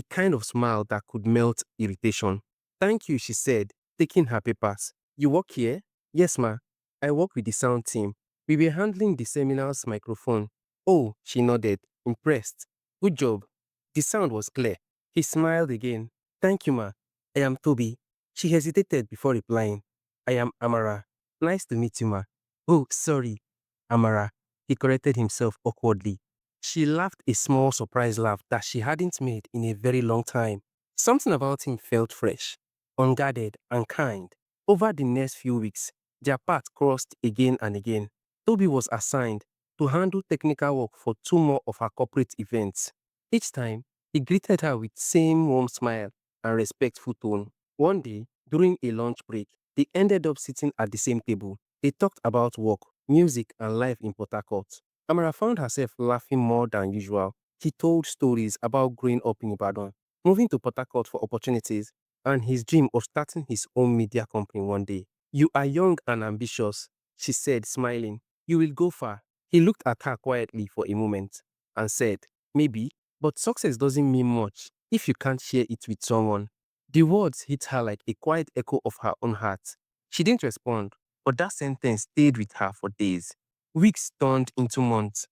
the kind of smile that could melt irritation. Thank you, she said, taking her papers. You work here? Yes, ma. I work with the sound team. We were handling the seminar's microphone. Oh, she nodded, impressed. Good job. The sound was clear. He smiled again. Thank you, ma. I am Tobi. She hesitated before replying. I am Amara. Nice to meet you, ma. Oh, sorry, Amara. He corrected himself awkwardly. She laughed a small surprise laugh that she hadn't made in a very long time. Something about him felt fresh, unguarded, and kind. Over the next few weeks, their paths crossed again and again. Toby was assigned to handle technical work for two more of her corporate events. Each time, he greeted her with same warm smile and respectful tone. One day, during a lunch break, they ended up sitting at the same table. They talked about work, music, and life in Port Harcourt. Amara found herself laughing more than usual. He told stories about growing up in Ibadan, moving to Port Harcourt for opportunities, and his dream of starting his own media company one day. You are young and ambitious, she said, smiling. You will go far. He looked at her quietly for a moment and said, maybe, but success doesn't mean much if you can't share it with someone. The words hit her like a quiet echo of her own heart. She didn't respond, but that sentence stayed with her for days. Weeks turned into months,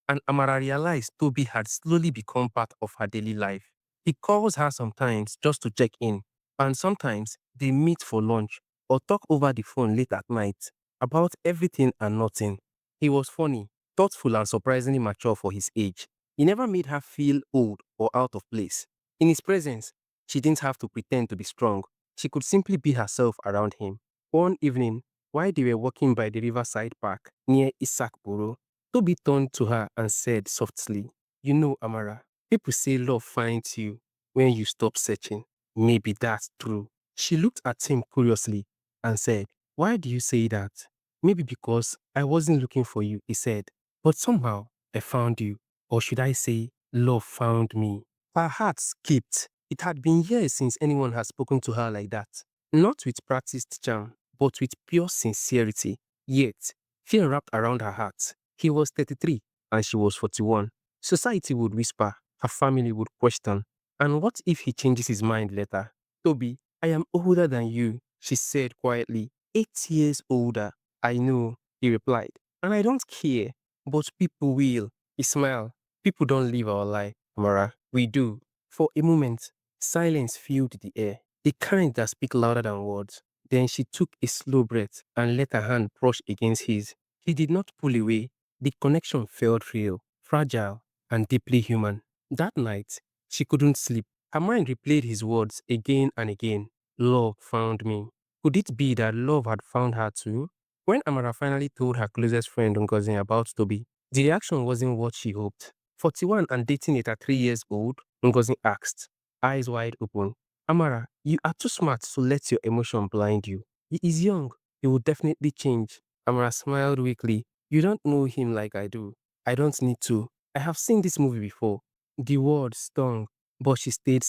and Amara realized Toby had slowly become part of her daily life. He calls her sometimes just to check in, and sometimes they meet for lunch or talk over the phone late at night about everything and nothing. He was funny, thoughtful, and surprisingly mature for his age. He never made her feel old or out of place. In his presence, she didn't have to pretend to be strong. She could simply be herself around him. One evening, while they were walking by the riverside park near Isakboro, Toby turned to her and said softly, you know, Amara, people say love finds you when you stop searching. Maybe that's true. She looked at him curiously and said, why do you say that? Maybe because I wasn't looking for you, he said. But somehow I found you. Or should I say, love found me. Her heart skipped. It had been years since anyone had spoken to her like that. Not with practiced charm, but with pure sincerity. Yet, fear wrapped around her heart. He was 33 and she was 41. Society would whisper, her family would question. And what if he changes his mind later? Toby, I am older than you, she said quietly. 8 years older. I know, he replied. And I don't care. But people will. He smiled. People don't live our life, Amara. We do. For a moment, silence filled the air, the kind that speak louder than words. Then she took a slow breath and let her hand brush against his. He did not pull away. The connection felt real, fragile, and deeply human. That night, she couldn't sleep. Her mind replayed his words again and again. Love found me. Could it be that love had found her too? When Amara finally told her closest friend Ngozi about Toby, the reaction wasn't what she hoped. 41 and dating at 3 years old, Ngozi asked, eyes wide open. Amara, you are too smart to let your emotion blind you. He is young. He will definitely change. Amara smiled weakly. You don't know him like I do. I don't need to. I have seen this movie before. The words stung, but she stayed